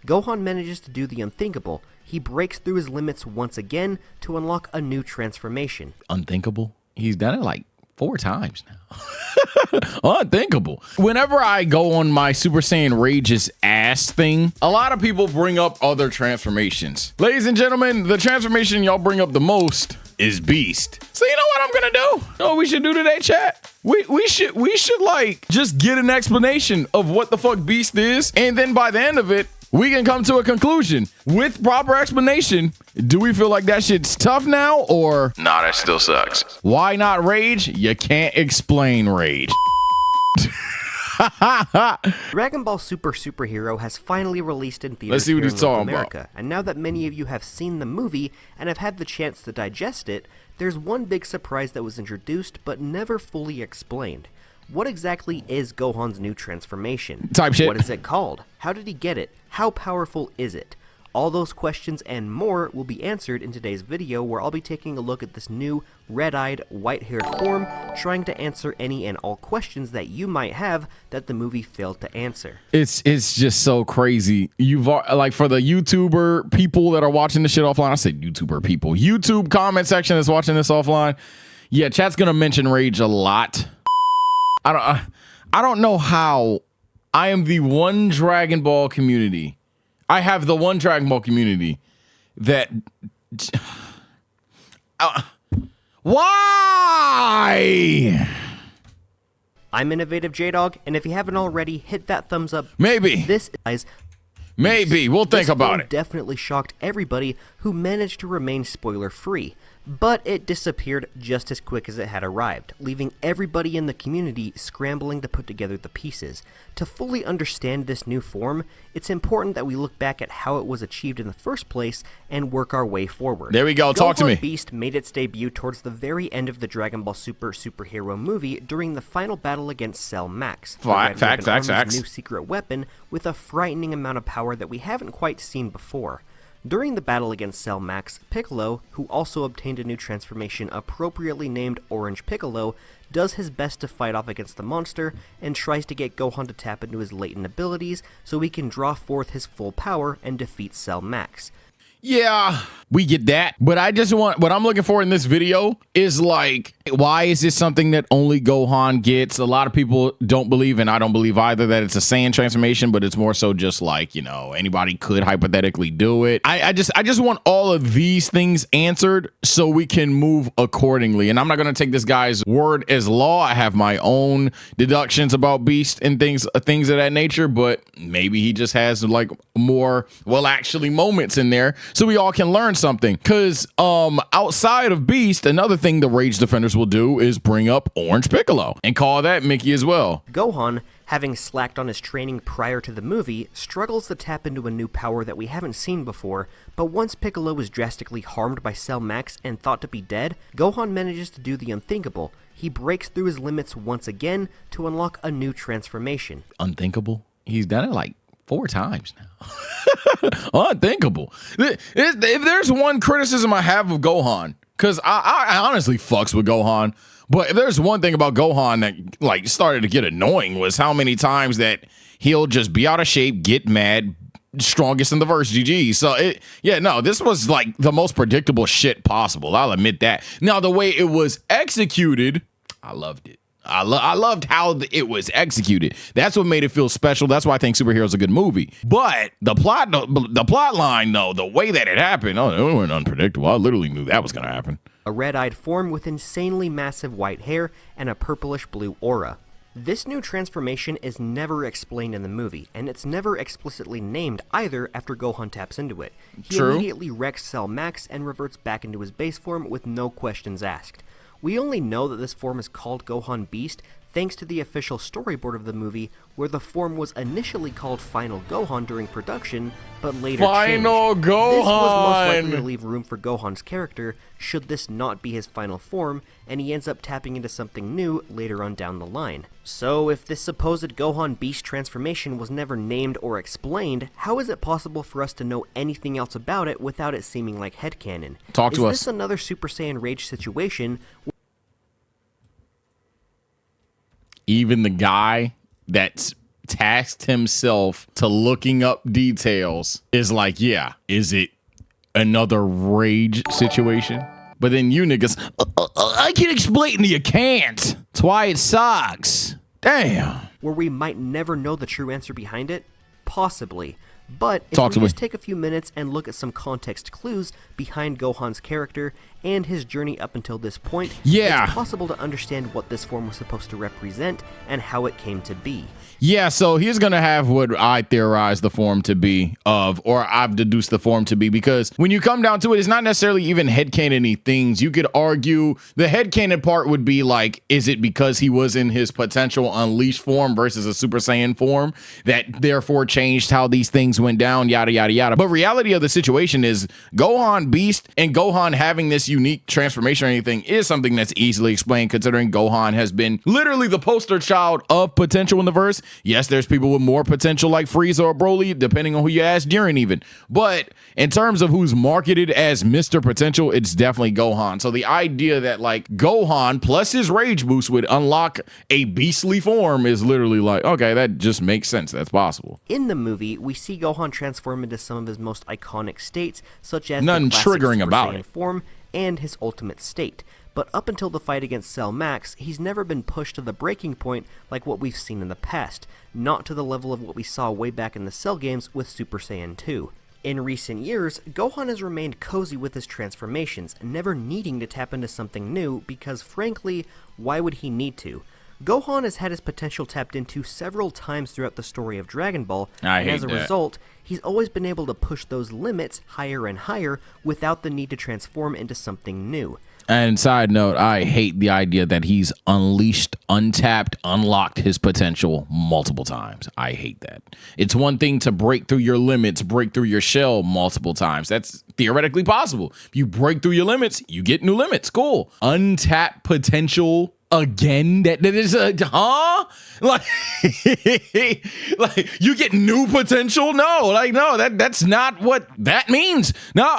Gohan manages to do the unthinkable. He breaks through his limits once again to unlock a new transformation. Unthinkable? He's done it like 4 times now. Unthinkable. Whenever I go on my Super Saiyan Rage's ass thing, a lot of people bring up other transformations. Ladies and gentlemen, the transformation y'all bring up the most is Beast. So you know what I'm gonna do? You know what we should do today, chat? We should like just get an explanation of what the fuck Beast is, and then by the end of it, we can come to a conclusion with proper explanation. Do we feel like that shit's tough now, or nah, that still sucks? Why not Rage? You can't explain Rage. Dragon Ball Super Superhero has finally released in theaters Let's see what here he's in North talking America. about. And now that many of you have seen the movie and have had the chance to digest it, there's one big surprise that was introduced but never fully explained. What exactly is Gohan's new transformation? Type shit. What is it called? How did he get it? How powerful is it? All those questions and more will be answered in today's video, where I'll be taking a look at this new red-eyed, white-haired form, trying to answer any and all questions that you might have that the movie failed to answer. It's just so crazy. You've like, for the YouTuber people that are watching this shit offline, I said YouTuber people, YouTube comment section that's watching this offline. Yeah, chat's gonna mention Rage a lot. I don't know how I am the one Dragon Ball community. I have the one Dragon Ball community that why? I'm Innovative J-Dog, and if you haven't already, hit that thumbs up. Maybe. This is Maybe. We'll think about it. Definitely shocked everybody who managed to remain spoiler-free, but it disappeared just as quick as it had arrived, leaving everybody in the community scrambling to put together the pieces. To fully understand this new form, it's important that we look back at how it was achieved in the first place and work our way forward. There we go. Talk to me. Gohan Beast made its debut towards the very end of the Dragon Ball Super Superhero movie during the final battle against Cell Max. Facts. New secret weapon with a frightening amount of power that we haven't quite seen before. During the battle against Cell Max, Piccolo, who also obtained a new transformation appropriately named Orange Piccolo, does his best to fight off against the monster and tries to get Gohan to tap into his latent abilities so he can draw forth his full power and defeat Cell Max. Yeah, we get that. But I just want, what I'm looking for in this video is like, why is this something that only Gohan gets? A lot of people don't believe, and I don't believe either, that it's a Saiyan transformation, but it's more so just like, you know, anybody could hypothetically do it. I just want all of these things answered so we can move accordingly. And I'm not going to take this guy's word as law. I have my own deductions about Beast and things of that nature, but maybe he just has like more, well, actually moments in there, so we all can learn something. Because outside of Beast, another thing the Rage Defenders will do is bring up Orange Piccolo and call that Mickey as well. Gohan, having slacked on his training prior to the movie, struggles to tap into a new power that we haven't seen before, but once Piccolo was drastically harmed by Cell Max and thought to be dead, Gohan manages to do the unthinkable. He breaks through his limits once again to unlock a new transformation. Unthinkable? He's done it like 4 times now. Unthinkable. If there's one criticism I have of Gohan, because I honestly fucks with Gohan, but if there's one thing about Gohan that like started to get annoying, was how many times that he'll just be out of shape, get mad, strongest in the verse, GG. So this was like the most predictable shit possible. I'll admit that. Now, the way it was executed, I loved it. I loved how it was executed. That's what made it feel special. That's why I think Superhero is a good movie. But the plot line, though, the way that it happened, it wasn't unpredictable. I literally knew that was going to happen. A red-eyed form with insanely massive white hair and a purplish-blue aura. This new transformation is never explained in the movie, and it's never explicitly named either after Gohan taps into it. He immediately wrecks Cell Max and reverts back into his base form with no questions asked. We only know that this form is called Gohan Beast thanks to the official storyboard of the movie, where the form was initially called Final Gohan during production, but later Final changed. Gohan! This was most likely to leave room for Gohan's character, should this not be his final form, and he ends up tapping into something new later on down the line. So if this supposed Gohan Beast transformation was never named or explained, how is it possible for us to know anything else about it without it seeming like headcanon? Talk to us. Is this another Super Saiyan Rage situation? Even the guy that's tasked himself to looking up details is like, yeah, is it another rage situation? But then you niggas, I can explain to you, can't. That's why it sucks. Damn. Where we might never know the true answer behind it? Possibly. But if we just take a few minutes and look at some context clues behind Gohan's character and his journey up until this point, it's possible to understand what this form was supposed to represent and how it came to be. Yeah, so he's going to have what I theorize the form to be of, or I've deduced the form to be, because when you come down to it, it's not necessarily even headcanon-y things. You could argue the headcanon part would be like, is it because he was in his potential unleashed form versus a Super Saiyan form that therefore changed how these things went down, yada, yada, yada. But reality of the situation is Gohan Beast and Gohan having this unique transformation or anything is something that's easily explained, considering Gohan has been literally the poster child of potential in the verse. Yes, there's people with more potential like Frieza or Broly, depending on who you ask, Jiren even. But in terms of who's marketed as Mr. Potential, it's definitely Gohan. So the idea that like Gohan plus his rage boost would unlock a beastly form is literally like, okay, that just makes sense. That's possible. In the movie, we see Gohan transform into some of his most iconic states, such as nothing the classic triggering Super about Saiyan it form and his ultimate state. But up until the fight against Cell Max, he's never been pushed to the breaking point like what we've seen in the past, not to the level of what we saw way back in the Cell games with Super Saiyan 2. In recent years, Gohan has remained cozy with his transformations, never needing to tap into something new because, frankly, why would he need to? Gohan has had his potential tapped into several times throughout the story of Dragon Ball, and as a result, he's always been able to push those limits higher and higher without the need to transform into something new. And side note, I hate the idea that he's unleashed, untapped, unlocked his potential multiple times. I hate that. It's one thing to break through your limits, break through your shell multiple times. That's theoretically possible. If you break through your limits, you get new limits. Cool. Untapped potential again? That is a like like you get new potential? No, like no, that's not what that means. No.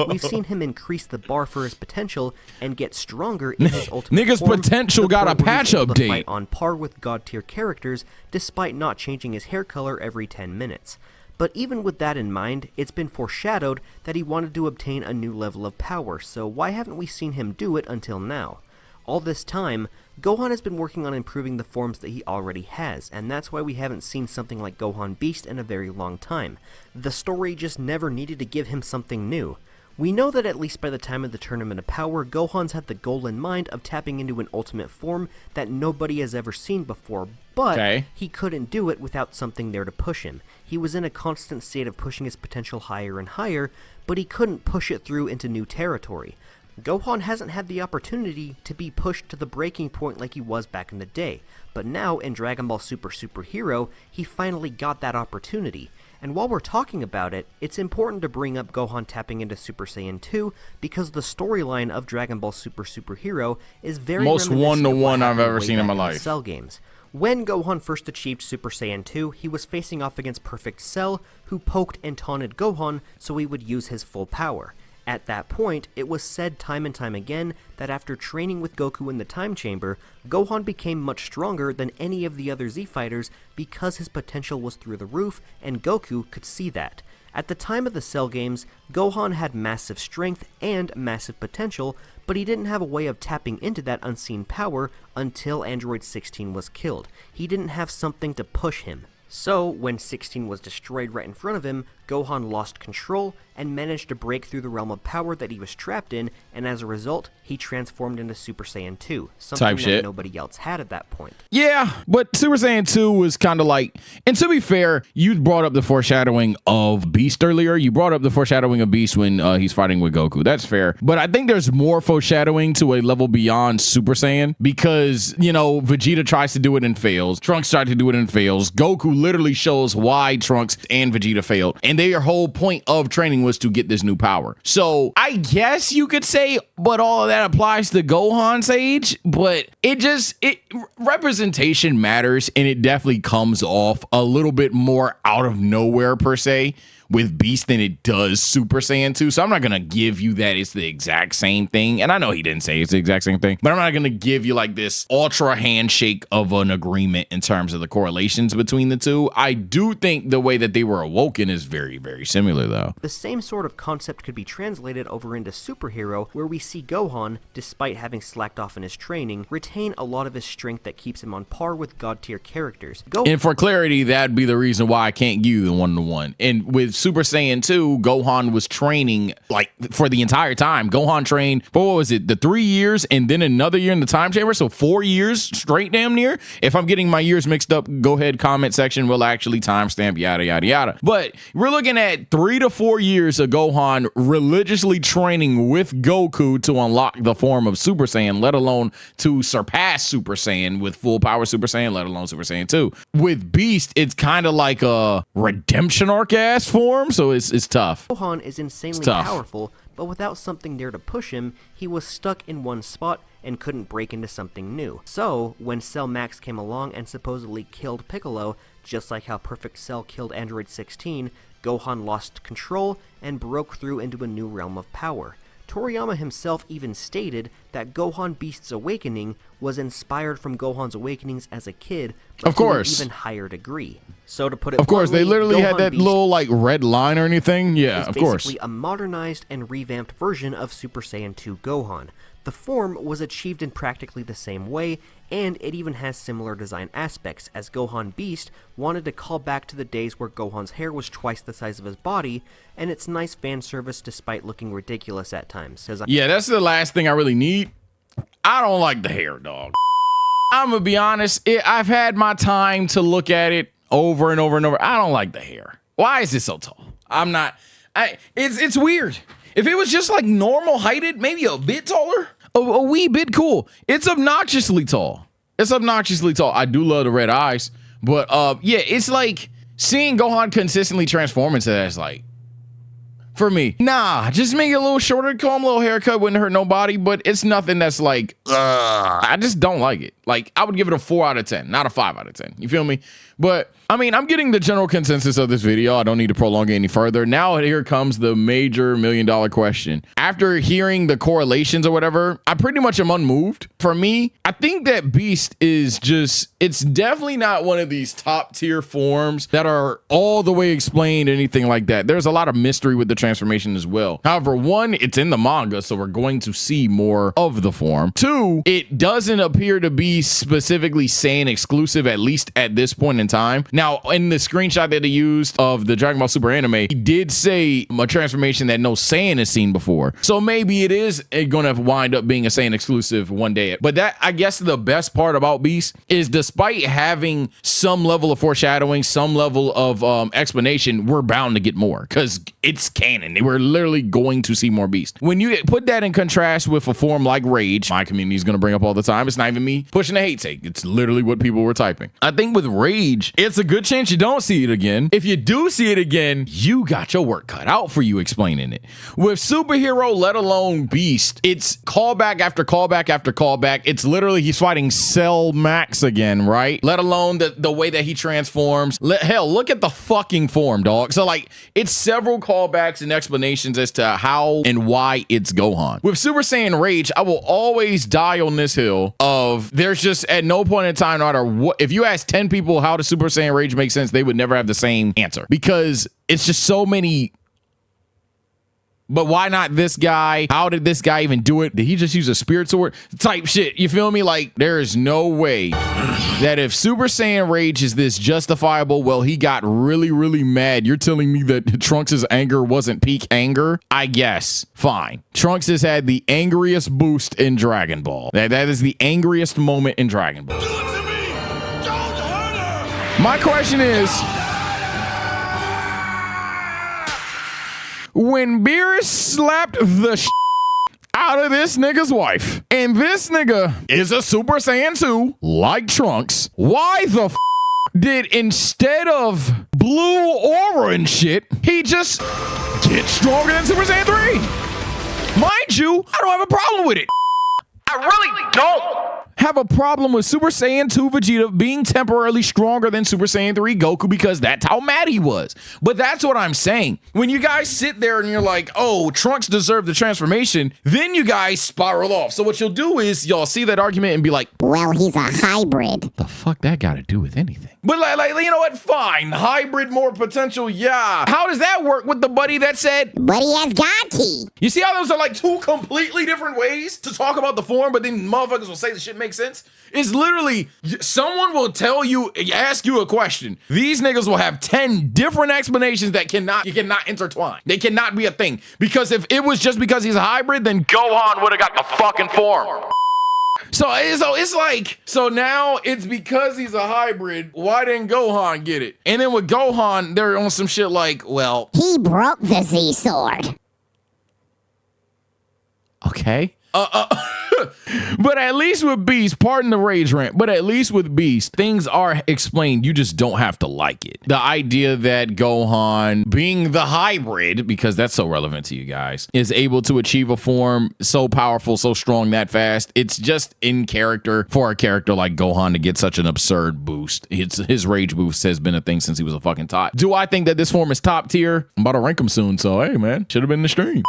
We've seen him increase the bar for his potential and get stronger in his ultimate Nigga's form, potential got a patch update. Fight on par with god tier characters despite not changing his hair color every 10 minutes. But even with that in mind, it's been foreshadowed that he wanted to obtain a new level of power, so why haven't we seen him do it until now? All this time, Gohan has been working on improving the forms that he already has, and that's why we haven't seen something like Gohan Beast in a very long time. The story just never needed to give him something new. We know that at least by the time of the Tournament of Power, Gohan's had the goal in mind of tapping into an ultimate form that nobody has ever seen before, but he couldn't do it without something there to push him. He was in a constant state of pushing his potential higher and higher, but he couldn't push it through into new territory. Gohan hasn't had the opportunity to be pushed to the breaking point like he was back in the day, but now in Dragon Ball Super Super Hero, he finally got that opportunity. And while we're talking about it, it's important to bring up Gohan tapping into Super Saiyan 2 because the storyline of Dragon Ball Super Super Hero is very most one-to-one I've ever seen in my life. Cell games. When Gohan first achieved Super Saiyan 2, he was facing off against Perfect Cell, who poked and taunted Gohan so he would use his full power. At that point, it was said time and time again that after training with Goku in the Time Chamber, Gohan became much stronger than any of the other Z fighters because his potential was through the roof, and Goku could see that. At the time of the Cell games, Gohan had massive strength and massive potential, but he didn't have a way of tapping into that unseen power until Android 16 was killed. He didn't have something to push him. So, when 16 was destroyed right in front of him, Gohan lost control and managed to break through the realm of power that he was trapped in, and as a result, he transformed into Super Saiyan 2, something that nobody else had at that point. Yeah, but Super Saiyan 2 was kind of like, and to be fair, you brought up the foreshadowing of Beast earlier. You brought up the foreshadowing of Beast when he's fighting with Goku. That's fair. But I think there's more foreshadowing to a level beyond Super Saiyan because, you know, Vegeta tries to do it and fails. Trunks tried to do it and fails. Goku literally shows why Trunks and Vegeta failed. And their whole point of training was to get this new power. So I guess you could say, but all of that applies to Gohan's age, but representation matters, and it definitely comes off a little bit more out of nowhere per se with Beast than it does Super Saiyan 2. So I'm not going to give you that it's the exact same thing. And I know he didn't say it's the exact same thing, but I'm not going to give you like this ultra handshake of an agreement in terms of the correlations between the two. I do think the way that they were awoken is very, very similar though. The same sort of concept could be translated over into Superhero, where we see Gohan, despite having slacked off in his training, retain a lot of his strength that keeps him on par with god tier characters. And for clarity, that'd be the reason why I can't give you the 1-to-1. And with Super Saiyan 2, Gohan was training like for the entire time. Gohan trained for what was it, the 3 years and then another year in the time chamber, so 4 years straight damn near. If I'm getting my years mixed up, go ahead, comment section, we'll actually timestamp yada yada yada. But we're looking at 3 to 4 years of Gohan religiously training with Goku to unlock the form of Super Saiyan, let alone to surpass Super Saiyan with full power Super Saiyan, let alone Super Saiyan 2. With Beast, it's kind of like a redemption arc ass form, so it's tough. Gohan is insanely powerful, but without something there to push him, he was stuck in one spot and couldn't break into something new. So, when Cell Max came along and supposedly killed Piccolo, just like how Perfect Cell killed Android 16, Gohan lost control and broke through into a new realm of power. Toriyama himself even stated that Gohan Beast's awakening was inspired from Gohan's awakenings as a kid, but of course, to an even higher degree. So to put it of course, bluntly, they literally Gohan had that Beast little like red line or anything. Yeah, of course. Basically a modernized and revamped version of Super Saiyan 2 Gohan. The form was achieved in practically the same way, and it even has similar design aspects, as Gohan Beast wanted to call back to the days where Gohan's hair was twice the size of his body, and it's nice fan service despite looking ridiculous at times. Yeah, that's the last thing I really need. I don't like the hair, dog. I'm gonna be honest, I've had my time to look at it over and over and over. I don't like the hair. Why is it so tall? It's weird. If it was just like normal heighted, maybe a bit taller, a wee bit cool. It's obnoxiously tall. It's obnoxiously tall. I do love the red eyes, but yeah, it's like seeing Gohan consistently transform into that is like, for me, nah, just make it a little shorter, call him a little haircut, wouldn't hurt nobody, but it's nothing that's like, I just don't like it. Like, I would give it a 4 out of 10, not a 5 out of 10. You feel me? But I mean, I'm getting the general consensus of this video. I don't need to prolong it any further. Now here comes the major $1 million question. After hearing the correlations or whatever, I pretty much am unmoved. For me, I think that Beast is just, it's definitely not one of these top tier forms that are all the way explained, anything like that. There's a lot of mystery with the transformation as well. However, one, it's in the manga, so we're going to see more of the form. Two, it doesn't appear to be specifically Saiyan exclusive, at least at this point in time. Now, in the screenshot that they used of the Dragon Ball Super anime, he did say a transformation that no Saiyan has seen before. So maybe it is going to wind up being a Saiyan exclusive one day. But that, I guess the best part about Beast is despite having some level of foreshadowing, some level of explanation, we're bound to get more because it's canon. We're literally going to see more Beast. When you put that in contrast with a form like Rage, my community is going to bring up all the time. It's not even me pushing a hate take. It's literally what people were typing. I think with Rage, it's a good chance you don't see it again. If you do see it again, you got your work cut out for you explaining it. With Superhero, let alone Beast, it's callback after callback after callback. It's literally he's fighting Cell Max again, right? Let alone the way that he transforms. Hell, look at the fucking form, dog. So like, it's several callbacks and explanations as to how and why it's Gohan. With Super Saiyan Rage, I will always die on this hill of there's just at no point in time, no matter what, if you ask 10 people how does Super Saiyan Rage make sense, they would never have the same answer because it's just so many. But why not this guy? How did this guy even do it? Did he just use a spirit sword type shit? You feel me? Like, there is no way that if Super Saiyan Rage is this justifiable, well, he got really, really mad. You're telling me that Trunks' anger wasn't peak anger? I guess. Fine. Trunks has had the angriest boost in Dragon Ball. That is the angriest moment in Dragon Ball. Do it to me! Don't hurt her! My question is, when Beerus slapped the out of this nigga's wife, and this nigga is a Super Saiyan 2 like Trunks, why the did instead of blue aura and shit, he just get stronger than Super Saiyan 3? Mind you, I don't have a problem with it. I really don't have a problem with Super Saiyan 2 Vegeta being temporarily stronger than Super Saiyan 3 Goku because that's how mad he was. But that's what I'm saying. When you guys sit there and you're like, oh, Trunks deserved the transformation, then you guys spiral off. So what you'll do is y'all see that argument and be like, well, he's a hybrid. the fuck that got to do with anything? But like, you know what? Fine. Hybrid, more potential. Yeah. How does that work with the buddy that said, But he has God Ki. you see how those are like two completely different ways to talk about the form, but then motherfuckers will say the shit makes sense? It's literally, someone will tell you, ask you a question. These niggas will have 10 different explanations that you cannot intertwine. They cannot be a thing. Because if it was just because he's a hybrid, then Gohan would have got the fucking form. So it's like, so now it's because he's a hybrid, why didn't Gohan get it? And then with Gohan, they're on some shit like, well, He broke the Z sword. okay. But at least with Beast, pardon the rage rant, but at least with Beast, things are explained. You just don't have to like it. The idea that Gohan, being the hybrid, because that's so relevant to you guys, is able to achieve a form so powerful, so strong, that fast. It's just in character for a character like Gohan to get such an absurd boost. His rage boost has been a thing since he was a fucking tot. Do I think that this form is top tier? I'm about to rank him soon, so hey man, should have been in the stream.